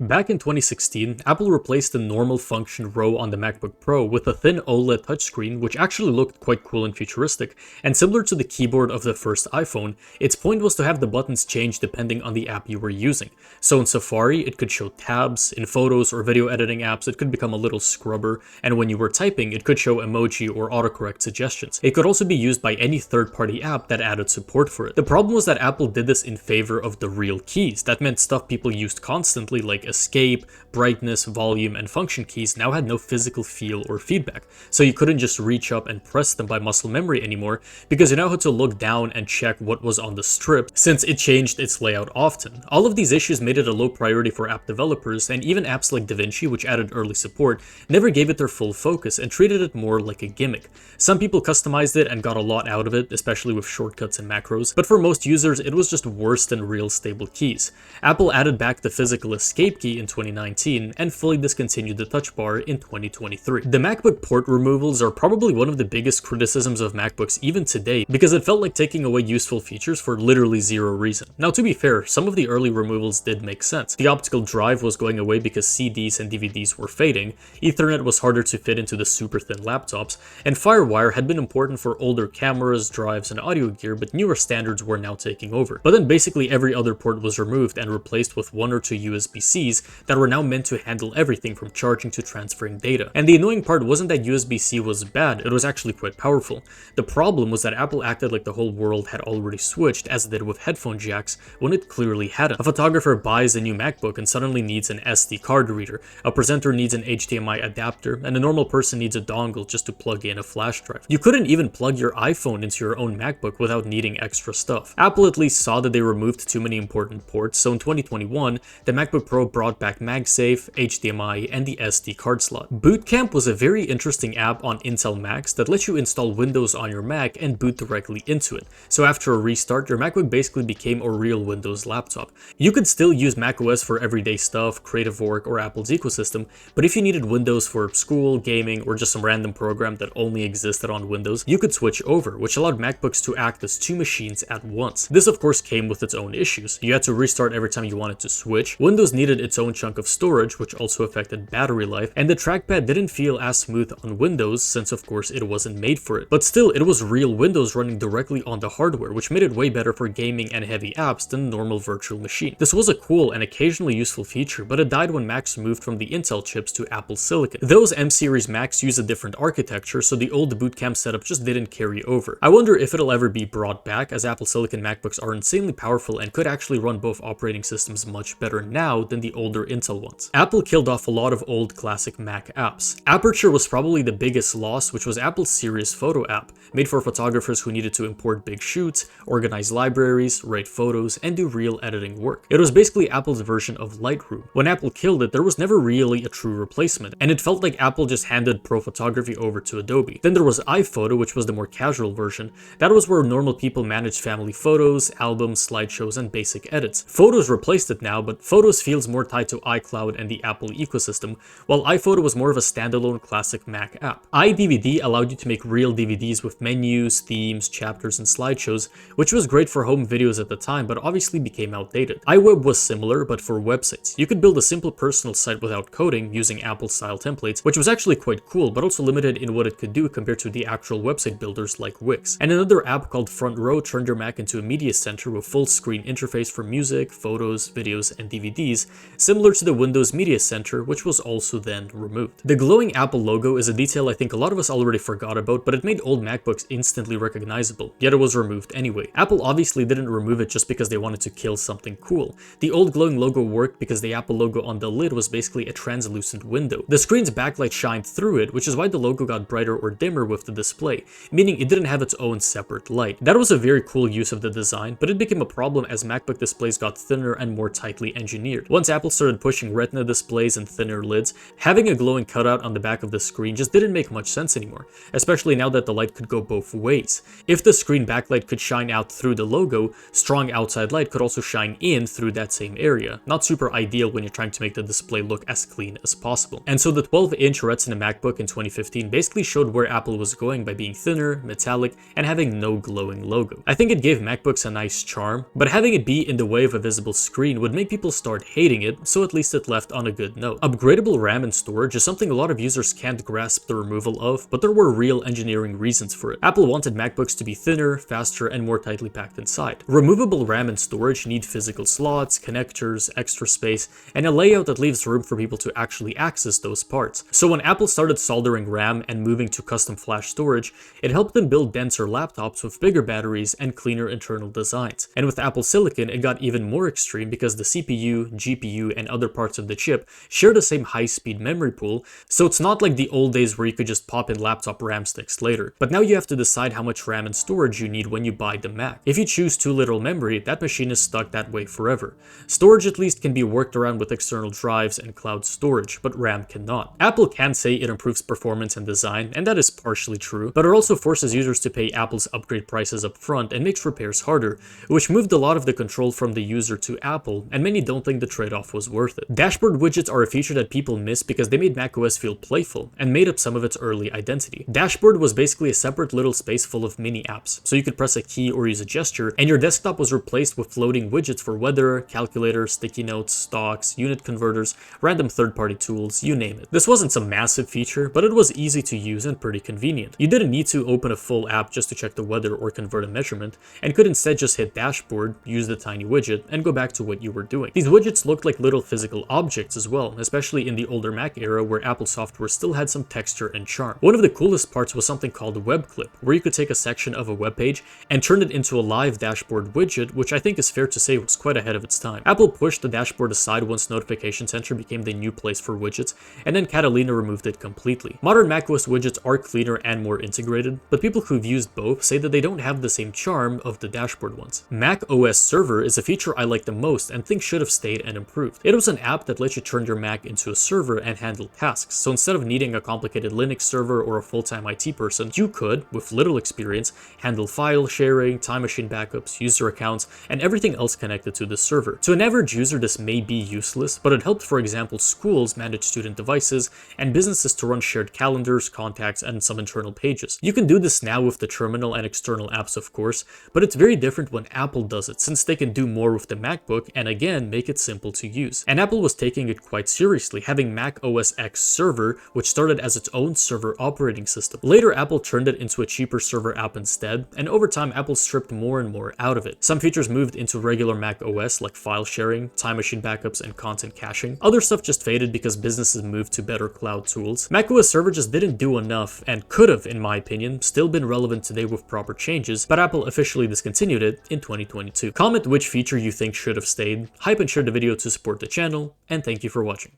Back in 2016, Apple replaced the normal function row on the MacBook Pro with a thin OLED touchscreen which actually looked quite cool and futuristic, and similar to the keyboard of the first iPhone, its point was to have the buttons change depending on the app you were using. So in Safari, it could show tabs, in photos or video editing apps, it could become a little scrubber, and when you were typing, it could show emoji or autocorrect suggestions. It could also be used by any third-party app that added support for it. The problem was that Apple did this in favor of the real keys. That meant stuff people used constantly like escape, brightness, volume, and function keys now had no physical feel or feedback, so you couldn't just reach up and press them by muscle memory anymore, because you now had to look down and check what was on the strip, since it changed its layout often. All of these issues made it a low priority for app developers, and even apps like DaVinci, which added early support, never gave it their full focus and treated it more like a gimmick. Some people customized it and got a lot out of it, especially with shortcuts and macros, but for most users it was just worse than real stable keys. Apple added back the physical escape key in 2019 and fully discontinued the touch bar in 2023. The MacBook port removals are probably one of the biggest criticisms of MacBooks even today, because it felt like taking away useful features for literally zero reason. Now, to be fair, some of the early removals did make sense. The optical drive was going away because CDs and DVDs were fading, Ethernet was harder to fit into the super thin laptops, and FireWire had been important for older cameras, drives, and audio gear, but newer standards were now taking over. But then basically every other port was removed and replaced with one or two USB-Cs that were now meant to handle everything from charging to transferring data. And the annoying part wasn't that USB-C was bad, it was actually quite powerful. The problem was that Apple acted like the whole world had already switched, as it did with headphone jacks, when it clearly hadn't. A photographer buys a new MacBook and suddenly needs an SD card reader, a presenter needs an HDMI adapter, and a normal person needs a dongle just to plug in a flash drive. You couldn't even plug your iPhone into your own MacBook without needing extra stuff. Apple at least saw that they removed too many important ports, so in 2021, the MacBook Pro brought back MagSafe, HDMI, and the SD card slot. Boot Camp was a very interesting app on Intel Macs that lets you install Windows on your Mac and boot directly into it. So after a restart, your MacBook basically became a real Windows laptop. You could still use macOS for everyday stuff, creative work, or Apple's ecosystem, but if you needed Windows for school, gaming, or just some random program that only existed on Windows, you could switch over, which allowed MacBooks to act as two machines at once. This of course came with its own issues. You had to restart every time you wanted to switch, Windows needed its own chunk of storage, which also affected battery life, and the trackpad didn't feel as smooth on Windows, since of course it wasn't made for it. But still, it was real Windows running directly on the hardware, which made it way better for gaming and heavy apps than a normal virtual machine. This was a cool and occasionally useful feature, but it died when Macs moved from the Intel chips to Apple Silicon. Those M-series Macs use a different architecture, so the old boot camp setup just didn't carry over. I wonder if it'll ever be brought back, as Apple Silicon MacBooks are insanely powerful and could actually run both operating systems much better now than the older Intel ones. Apple killed off a lot of old classic Mac apps. Aperture was probably the biggest loss, which was Apple's serious photo app, made for photographers who needed to import big shoots, organize libraries, rate photos, and do real editing work. It was basically Apple's version of Lightroom. When Apple killed it, there was never really a true replacement, and it felt like Apple just handed pro photography over to Adobe. Then there was iPhoto, which was the more casual version. That was where normal people managed family photos, albums, slideshows, and basic edits. Photos replaced it now, but Photos feels more tied to iCloud and the Apple ecosystem, while iPhoto was more of a standalone classic Mac app. iDVD allowed you to make real DVDs with menus, themes, chapters, and slideshows, which was great for home videos at the time, but obviously became outdated. iWeb was similar, but for websites. You could build a simple personal site without coding using Apple-style templates, which was actually quite cool, but also limited in what it could do compared to the actual website builders like Wix. And another app called Front Row turned your Mac into a media center with full-screen interface for music, photos, videos, and DVDs, similar to the Windows Media Center, which was also then removed. The glowing Apple logo is a detail I think a lot of us already forgot about, but it made old MacBooks instantly recognizable, yet it was removed anyway. Apple obviously didn't remove it just because they wanted to kill something cool. The old glowing logo worked because the Apple logo on the lid was basically a translucent window. The screen's backlight shined through it, which is why the logo got brighter or dimmer with the display, meaning it didn't have its own separate light. That was a very cool use of the design, but it became a problem as MacBook displays got thinner and more tightly engineered. Once Apple started pushing Retina displays and thinner lids, having a glowing cutout on the back of the screen just didn't make much sense anymore, especially now that the light could go both ways. If the screen backlight could shine out through the logo, strong outside light could also shine in through that same area. Not super ideal when you're trying to make the display look as clean as possible. And so the 12-inch Retina MacBook in 2015 basically showed where Apple was going by being thinner, metallic, and having no glowing logo. I think it gave MacBooks a nice charm, but having it be in the way of a visible screen would make people start hating it, so at least it left on a good note. Upgradable RAM and storage is something a lot of users can't grasp the removal of, but there were real engineering reasons for it. Apple wanted MacBooks to be thinner, faster, and more tightly packed inside. Removable RAM and storage need physical slots, connectors, extra space, and a layout that leaves room for people to actually access those parts. So when Apple started soldering RAM and moving to custom flash storage, it helped them build denser laptops with bigger batteries and cleaner internal designs. And with Apple Silicon, it got even more extreme because the CPU, GPU, and other parts of the chip share the same high-speed memory pool, so it's not like the old days where you could just pop in laptop RAM sticks later. But now you have to decide how much RAM and storage you need when you buy the Mac. If you choose too little memory, that machine is stuck that way forever. Storage at least can be worked around with external drives and cloud storage, but RAM cannot. Apple can say it improves performance and design, and that is partially true, but it also forces users to pay Apple's upgrade prices up front and makes repairs harder, which moved a lot of the control from the user to Apple, and many don't think the trade-off was worth it. Dashboard widgets are a feature that people miss because they made macOS feel playful, and made up some of its early identity. Dashboard was basically a separate little space full of mini apps, so you could press a key or use a gesture, and your desktop was replaced with floating widgets for weather, calculator, sticky notes, stocks, unit converters, random third-party tools, you name it. This wasn't some massive feature, but it was easy to use and pretty convenient. You didn't need to open a full app just to check the weather or convert a measurement, and could instead just hit dashboard, use the tiny widget, and go back to what you were doing. These widgets looked like little physical objects as well, especially in the older Mac era where Apple software still had some texture and charm. One of the coolest parts was something called a web clip, where you could take a section of a web page and turn it into a live dashboard widget, which I think is fair to say was quite ahead of its time. Apple pushed the dashboard aside once Notification Center became the new place for widgets, and then Catalina removed it completely. Modern macOS widgets are cleaner and more integrated, but people who've used both say that they don't have the same charm of the dashboard ones. Mac OS Server is a feature I like the most and think should have stayed and improved. It was an app that lets you turn your Mac into a server and handle tasks, so instead of needing a complicated Linux server or a full-time IT person, you could, with little experience, handle file sharing, time machine backups, user accounts, and everything else connected to the server. To an average user, this may be useless, but it helped, for example, schools manage student devices and businesses to run shared calendars, contacts, and some internal pages. You can do this now with the terminal and external apps, of course, but it's very different when Apple does it, since they can do more with the MacBook and again make it simple to use. And Apple was taking it quite seriously, having Mac OS X Server, which started as its own server operating system. Later, Apple turned it into a cheaper server app instead, and over time Apple stripped more and more out of it. Some features moved into regular Mac OS like file sharing, time machine backups, and content caching. Other stuff just faded because businesses moved to better cloud tools. Mac OS Server just didn't do enough, and could have, in my opinion, still been relevant today with proper changes, but Apple officially discontinued it in 2022. Comment which feature you think should have stayed, hype and share the video to support the channel, and thank you for watching.